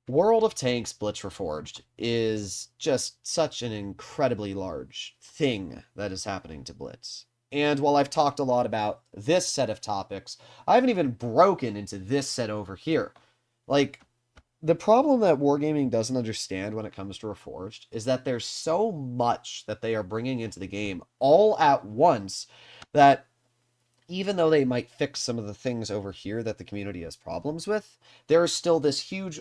World of Tanks Blitz Reforged is just such an incredibly large thing that is happening to Blitz. And while I've talked a lot about this set of topics, I haven't even broken into this set over here. Like, the problem that Wargaming doesn't understand when it comes to Reforged is that there's so much that they are bringing into the game all at once that even though they might fix some of the things over here that the community has problems with, there is still this huge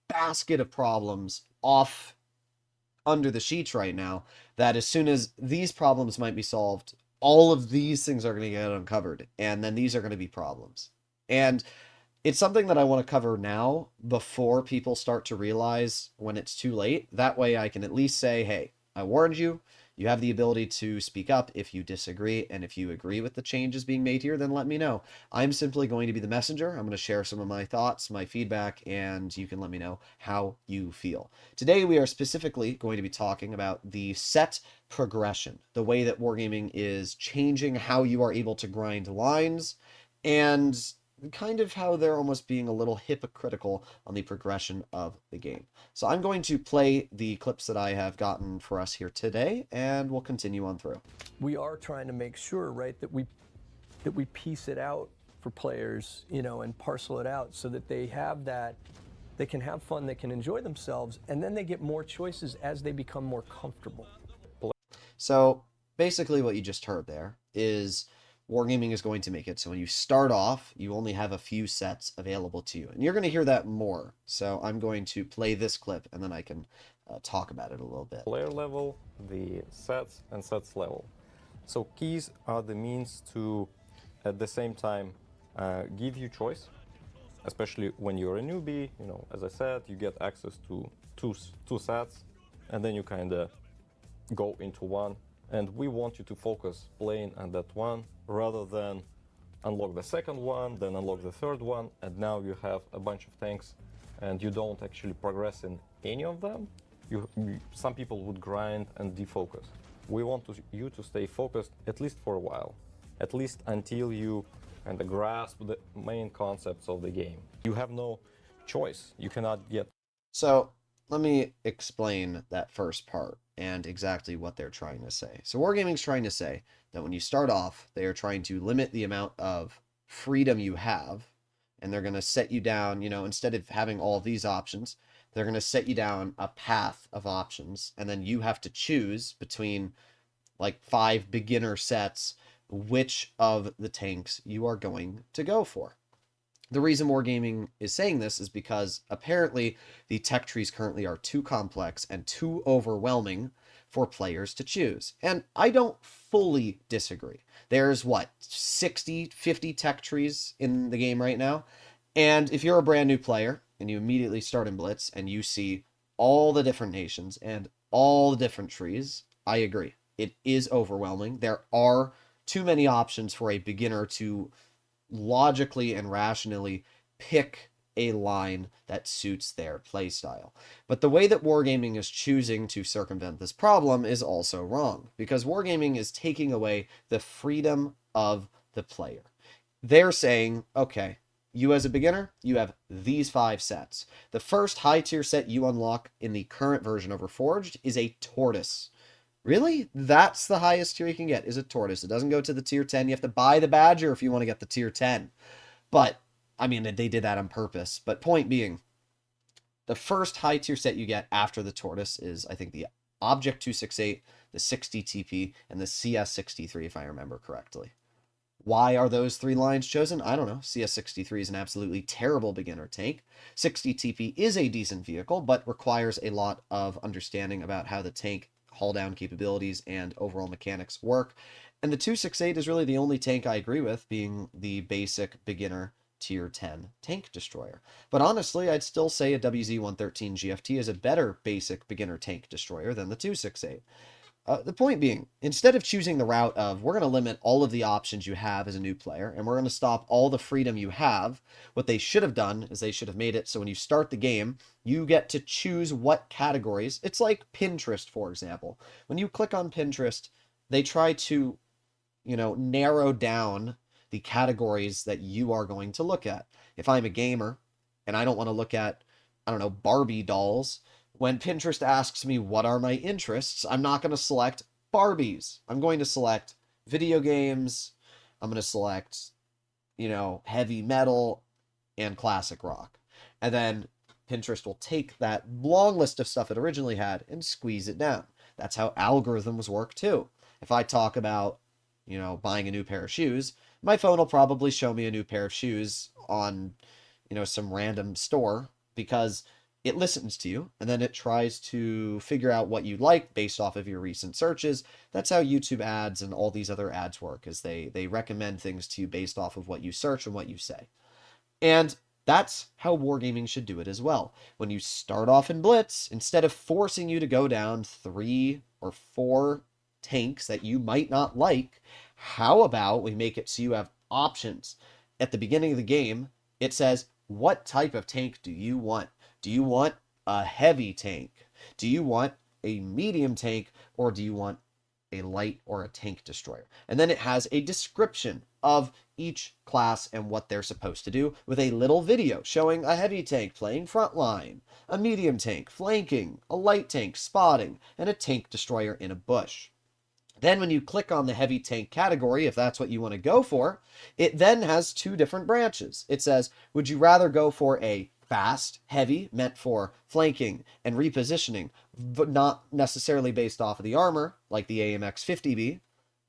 basket of problems off under the sheets right now that as soon as these problems might be solved, all of these things are going to get uncovered, and then these are going to be problems. And it's something that I want to cover now before people start to realize when it's too late. That way I can at least say, hey, I warned you. You have the ability to speak up if you disagree, and if you agree with the changes being made here, then let me know. I'm simply going to be the messenger. I'm going to share some of my thoughts, my feedback, and you can let me know how you feel. Today, we are specifically going to be talking about the set progression, the way that Wargaming is changing how you are able to grind lines, and kind of how they're almost being a little hypocritical on the progression of the game. So I'm going to play the clips that I have gotten for us here today, and we'll continue on through. We are trying to make sure, right, that we piece it out for players, you know, and parcel it out so that they have that, they can have fun, they can enjoy themselves, and then they get more choices as they become more comfortable. So basically what you just heard there is Wargaming is going to make it so when you start off, you only have a few sets available to you. And you're going to hear that more. So I'm going to play this clip and then I can talk about it a little bit. Player level, the sets, and sets level. So keys are the means to, at the same time, give you choice, especially when you're a newbie. You know, as I said, you get access to two sets, and then you kind of go into one. And we want you to focus playing on that one rather than unlock the second one, then unlock the third one, and now you have a bunch of tanks and you don't actually progress in any of them. Some people would grind and defocus. We want you to stay focused at least for a while, at least until you kind of grasp the main concepts of the game. You have no choice. You cannot get. So let me explain that first part and exactly what they're trying to say. So Wargaming's trying to say that when you start off, they are trying to limit the amount of freedom you have, and they're going to set you down, you know, instead of having all of these options, they're going to set you down a path of options, and then you have to choose between like 5 beginner sets which of the tanks you are going to go for. The reason Wargaming is saying this is because apparently the tech trees currently are too complex and too overwhelming for players to choose. And I don't fully disagree. There's what, 60, 50 tech trees in the game right now? And if you're a brand new player and you immediately start in Blitz and you see all the different nations and all the different trees, I agree. It is overwhelming. There are too many options for a beginner to logically and rationally pick a line that suits their playstyle. But the way that Wargaming is choosing to circumvent this problem is also wrong, because Wargaming is taking away the freedom of the player. They're saying, okay, you as a beginner, you have these 5 sets. The first high tier set you unlock in the current version of Reforged is a tortoise. Really? That's the highest tier you can get, is a tortoise. It doesn't go to the tier 10. You have to buy the badger if you want to get the tier 10. But, I mean, they did that on purpose. But point being, the first high tier set you get after the tortoise is, I think, the Object 268, the 60 TP, and the CS63, if I remember correctly. Why are those 3 lines chosen? I don't know. CS63 is an absolutely terrible beginner tank. 60 TP is a decent vehicle, but requires a lot of understanding about how the tank haul down capabilities and overall mechanics work. And the 268 is really the only tank I agree with, being the basic beginner tier 10 tank destroyer. But honestly, I'd still say a WZ-113 GFT is a better basic beginner tank destroyer than the 268. The point being, instead of choosing the route of, we're going to limit all of the options you have as a new player, and we're going to stop all the freedom you have, what they should have done is they should have made it so when you start the game, you get to choose what categories. It's like Pinterest, for example. When you click on Pinterest, they try to, you know, narrow down the categories that you are going to look at. If I'm a gamer and I don't want to look at I don't know, Barbie dolls, when Pinterest asks me what are my interests, I'm not going to select Barbies. I'm going to select video games. I'm going to select, heavy metal and classic rock. And then Pinterest will take that long list of stuff it originally had and squeeze it down. That's how algorithms work too. If I talk about, buying a new pair of shoes, my phone will probably show me a new pair of shoes on, some random store because it listens to you and then it tries to figure out what you like based off of your recent searches. That's how YouTube ads and all these other ads work, is they recommend things to you based off of what you search and what you say. And that's how wargaming should do it as well. When you start off in Blitz, instead of forcing you to go down 3 or 4 tanks that you might not like, how about we make it so you have options? At the beginning of the game, it says, what type of tank do you want? Do you want a heavy tank? Do you want a medium tank? Or do you want a light or a tank destroyer? And then it has a description of each class and what they're supposed to do, with a little video showing a heavy tank playing frontline, a medium tank flanking, a light tank spotting, and a tank destroyer in a bush. Then when you click on the heavy tank category, if that's what you want to go for, it then has 2 different branches. It says, would you rather go for a fast, heavy, meant for flanking and repositioning, but not necessarily based off of the armor, like the AMX 50B,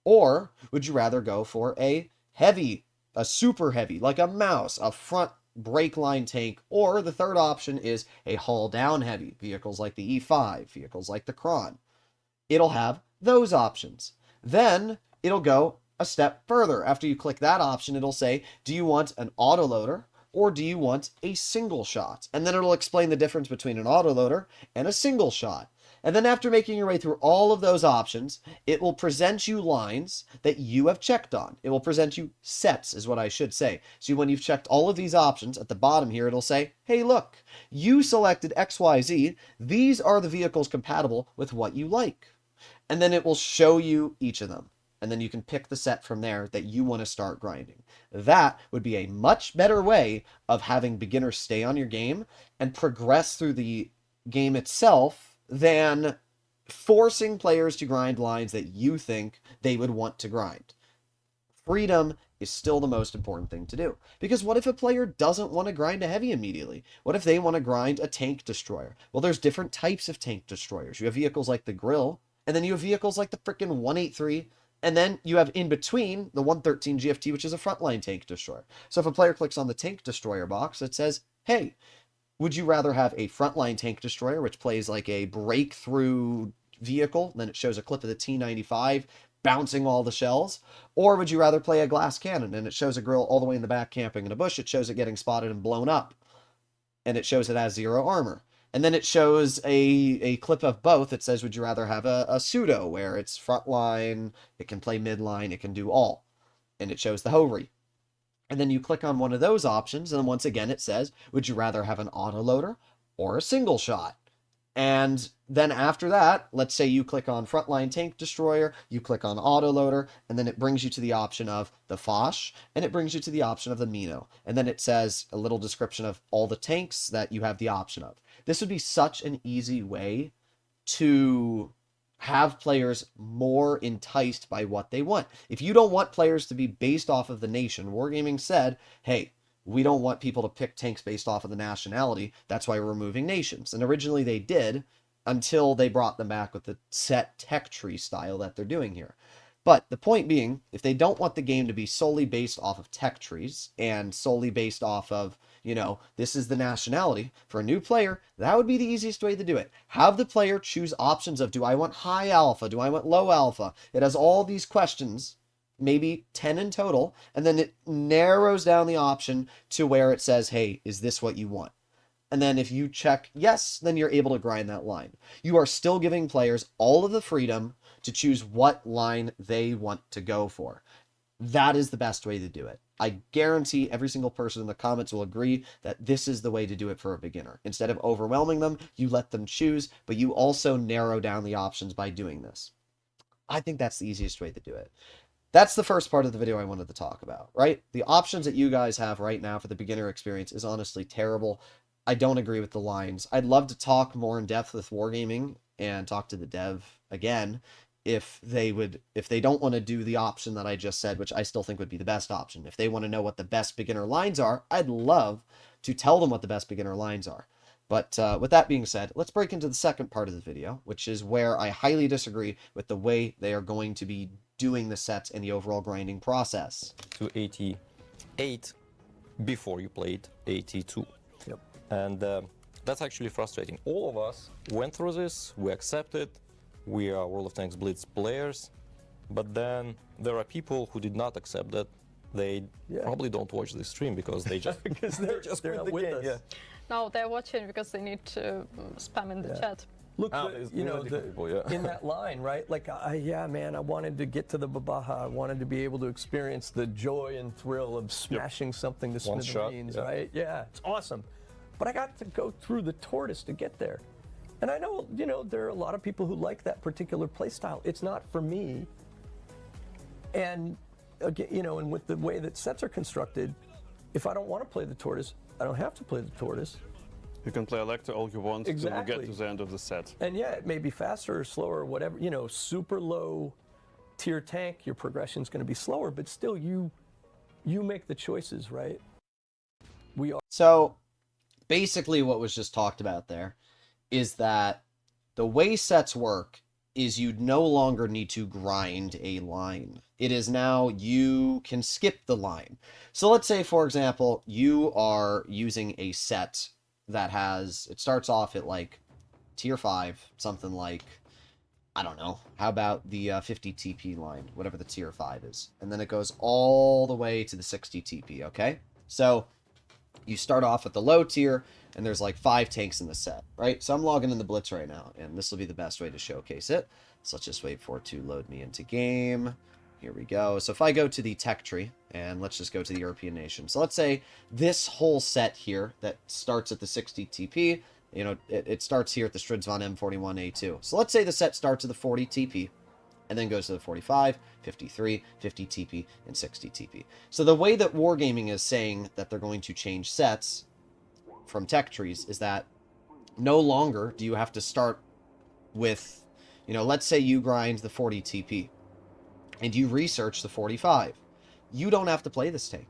or would you rather go for a heavy, a super heavy, like a mouse, a front brake line tank, or the third option is a hull down heavy, vehicles like the E5, vehicles like the Kron. It'll have those options. Then it'll go a step further. After you click that option, it'll say, do you want an autoloader or do you want a single shot? And then it'll explain the difference between an autoloader and a single shot. And then after making your way through all of those options, it will present you lines that you have checked on. It will present you sets, is what I should say. So when you've checked all of these options, at the bottom here, it'll say, hey, look, you selected XYZ. These are the vehicles compatible with what you like. And then it will show you each of them. And then you can pick the set from there that you want to start grinding. That would be a much better way of having beginners stay on your game and progress through the game itself than forcing players to grind lines that you think they would want to grind. Freedom is still the most important thing to do. Because what if a player doesn't want to grind a heavy immediately? What if they want to grind a tank destroyer? Well, there's different types of tank destroyers. You have vehicles like the Grill, and then you have vehicles like the frickin' 183, and then you have in between the 113 GFT, which is a frontline tank destroyer. So if a player clicks on the tank destroyer box, it says, hey, would you rather have a frontline tank destroyer, which plays like a breakthrough vehicle, then it shows a clip of the T-95 bouncing all the shells, or would you rather play a glass cannon, and it shows a Grill all the way in the back camping in a bush, it shows it getting spotted and blown up, and it shows it has 0 armor. And then it shows a clip of both. It says, would you rather have a pseudo, where it's frontline, it can play midline, it can do all. And it shows the Hori. And then you click on one of those options, and once again it says, would you rather have an autoloader or a single shot? And then after that, let's say you click on Frontline Tank Destroyer, you click on Autoloader, and then it brings you to the option of the Foch, and it brings you to the option of the Mino. And then it says a little description of all the tanks that you have the option of. This would be such an easy way to have players more enticed by what they want. If you don't want players to be based off of the nation, Wargaming said, hey, we don't want people to pick tanks based off of the nationality. That's why we're removing nations. And originally they did, until they brought them back with the set tech tree style that they're doing here. But the point being, if they don't want the game to be solely based off of tech trees and solely based off of, this is the nationality, for a new player, that would be the easiest way to do it. Have the player choose options of, do I want high alpha? Do I want low alpha? It has all these questions, maybe 10 in total, and then it narrows down the option to where it says, hey, is this what you want? And then if you check yes, then you're able to grind that line. You are still giving players all of the freedom to choose what line they want to go for. That is the best way to do it. I guarantee every single person in the comments will agree that this is the way to do it for a beginner. Instead of overwhelming them, you let them choose, but you also narrow down the options by doing this. I think that's the easiest way to do it. That's the first part of the video I wanted to talk about, right? The options that you guys have right now for the beginner experience is honestly terrible. I don't agree with the lines. I'd love to talk more in depth with Wargaming and talk to the dev again if they don't want to do the option that I just said, which I still think would be the best option. If they want to know what the best beginner lines are, I'd love to tell them what the best beginner lines are. But with that being said, let's break into the second part of the video, which is where I highly disagree with the way they are going to be doing the sets and the overall grinding process. To 88 before you played 82. Yep. And that's actually frustrating. All of us went through this, we accepted, we are World of Tanks Blitz players, but then there are people who did not accept that. They probably don't watch this stream because they just because they're just they're quit not the with game. us. Yeah. No, they're watching because they need to spam in the chat. Look, There's you know, really different people, yeah. in that line, right? Like, yeah, man, I wanted to get to the Babaha. I wanted to be able to experience the joy and thrill of smashing something to One shot, smithereens, right? Yeah, it's awesome. But I got to go through the tortoise to get there. And I know, you know, there are a lot of people who like that particular play style. It's not for me. And, again, you know, and with the way that sets are constructed, if I don't want to play the tortoise, I don't have to play the tortoise. You can play Elector all you want to Exactly. get to the end of the set. And yeah, it may be faster or slower or whatever, you know, super low tier tank, your progression's going to be slower, but still you make the choices, right? We are. So basically what was just talked about there is that the way sets work is you no longer need to grind a line. It is now you can skip the line. So let's say, for example, you are using a set that has, it starts off at like tier 5, something like, I don't know, how about the 50 TP line, whatever the tier 5 is. And then it goes all the way to the 60 TP, okay? So you start off at the low tier, and there's like 5 tanks in the set, right? So I'm logging in the Blitz right now, and this will be the best way to showcase it. So let's just wait for it to load me into game. Here we go. So if I go to the tech tree, and let's just go to the European nation. So let's say this whole set here that starts at the 60 TP, you know, it starts here at the Stridsvon M41A2. So let's say the set starts at the 40 TP, and then goes to the 45, 53, 50 TP, and 60 TP. So the way that Wargaming is saying that they're going to change sets from tech trees is that no longer do you have to start with, you know, let's say you grind the 40 TP and you research the 45. You don't have to play this tank.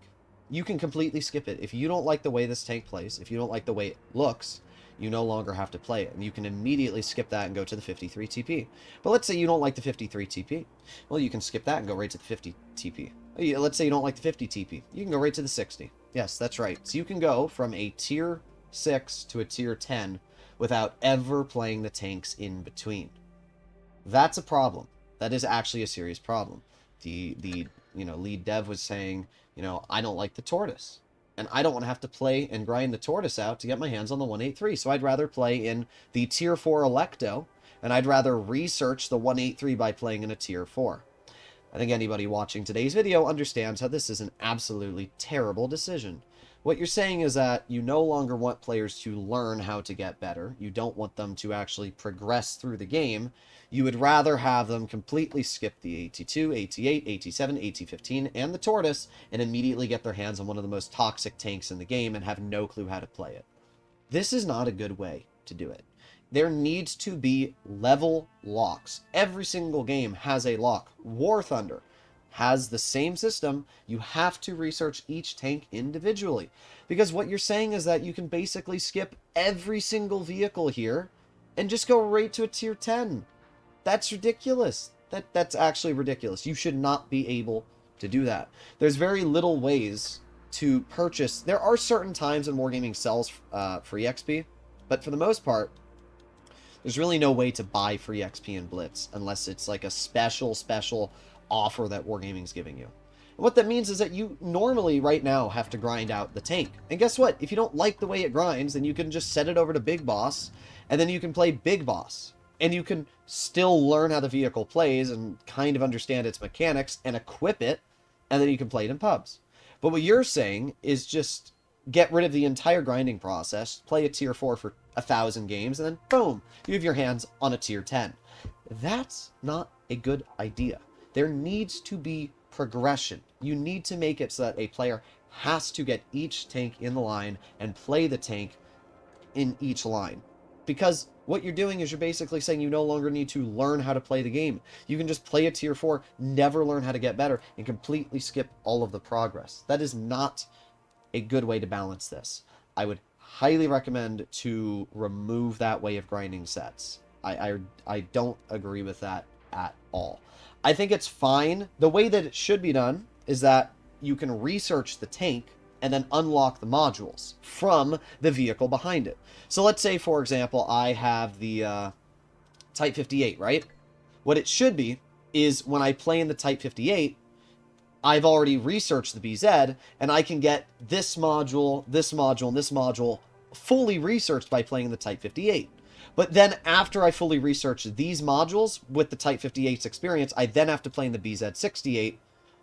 You can completely skip it. If you don't like the way this tank plays, if you don't like the way it looks, you no longer have to play it. And you can immediately skip that and go to the 53 TP. But let's say you don't like the 53 TP. Well, you can skip that and go right to the 50 TP. Let's say you don't like the 50 TP. You can go right to the 60. Yes, that's right. So you can go from a tier 6 to a tier 10 without ever playing the tanks in between. That's a problem. That is actually a serious problem. The you know, lead dev was saying, you know, I don't like the tortoise. And I don't want to have to play and grind the tortoise out to get my hands on the 183. So I'd rather play in the tier 4 Electo, and I'd rather research the 183 by playing in a tier 4. I think anybody watching today's video understands how this is an absolutely terrible decision. What you're saying is that you no longer want players to learn how to get better. You don't want them to actually progress through the game. You would rather have them completely skip the AT2, AT8, AT7, AT15, and the Tortoise, and immediately get their hands on one of the most toxic tanks in the game and have no clue how to play it. This is not a good way to do it. There needs to be level locks. Every single game has a lock. War Thunder has the same system. You have to research each tank individually. Because what you're saying is that you can basically skip every single vehicle here and just go right to a tier 10. That's ridiculous. That's actually ridiculous. You should not be able to do that. There's very little ways to purchase. There are certain times when Wargaming sells free XP, but for the most part, there's really no way to buy free XP in Blitz unless it's like a special offer that Wargaming's giving you. And what that means is that you normally right now have to grind out the tank. And guess what? If you don't like the way it grinds, then you can just set it over to Big Boss, and then you can play Big Boss. And you can still learn how the vehicle plays and kind of understand its mechanics and equip it, and then you can play it in pubs. But what you're saying is just get rid of the entire grinding process, play a tier 4 for 1,000 games, and then boom, you have your hands on a tier 10. That's not a good idea. There needs to be progression. You need to make it so that a player has to get each tank in the line and play the tank in each line. Because what you're doing is you're basically saying you no longer need to learn how to play the game. You can just play a tier 4, never learn how to get better, and completely skip all of the progress. That is not a good way to balance this. I would highly recommend to remove that way of grinding sets. I don't agree with that at all. I think it's fine. The way that it should be done is that you can research the tank and then unlock the modules from the vehicle behind it. So let's say, for example, I have the Type 58, right? What it should be is when I play in the Type 58, I've already researched the BZ, and I can get this module, and this module fully researched by playing the Type 58. But then after I fully research these modules with the Type 58's experience, I then have to play in the BZ68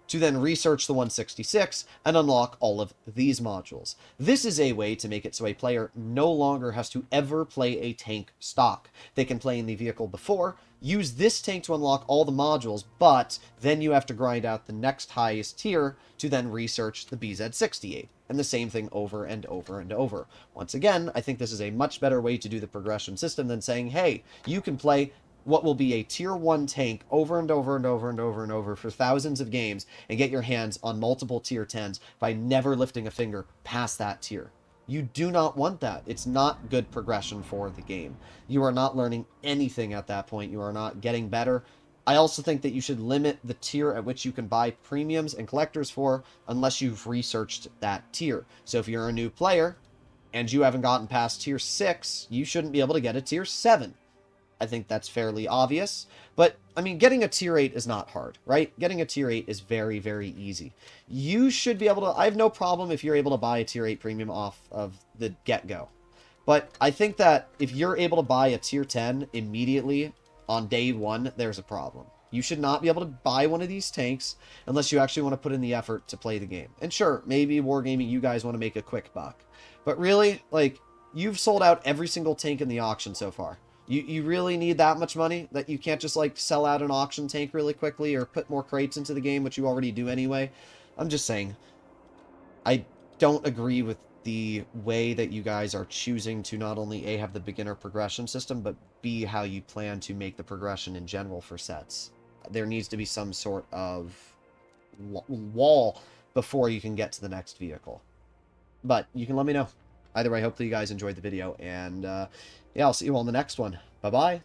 to then research the 166 and unlock all of these modules. This is a way to make it so a player no longer has to ever play a tank stock. They can play in the vehicle before, use this tank to unlock all the modules, but then you have to grind out the next highest tier to then research the BZ68. And the same thing over and over and over. Once again, I think this is a much better way to do the progression system than saying, hey, you can play what will be a tier 1 tank over and over and over and over and over for thousands of games and get your hands on multiple tier 10s by never lifting a finger past that tier. You do not want that. It's not good progression for the game. You are not learning anything at that point. You are not getting better. I also think that you should limit the tier at which you can buy premiums and collectors for unless you've researched that tier. So if you're a new player and you haven't gotten past tier 6, you shouldn't be able to get a tier 7. I think that's fairly obvious. But, I mean, getting a tier 8 is not hard, right? Getting a tier 8 is very, very easy. You should be able to... I have no problem if you're able to buy a tier 8 premium off of the get-go. But I think that if you're able to buy a tier 10 immediately on day 1, there's a problem. You should not be able to buy one of these tanks unless you actually want to put in the effort to play the game. And sure, maybe Wargaming, you guys want to make a quick buck. But really, like, you've sold out every single tank in the auction so far. You really need that much money that you can't just, like, sell out an auction tank really quickly or put more crates into the game, which you already do anyway. I'm just saying, I don't agree with the way that you guys are choosing to not only A, have the beginner progression system, but B, how you plan to make the progression in general for sets. There needs to be some sort of wall before you can get to the next vehicle. But you can let me know. Either way, hopefully you guys enjoyed the video, and yeah, I'll see you all in the next one. Bye-bye.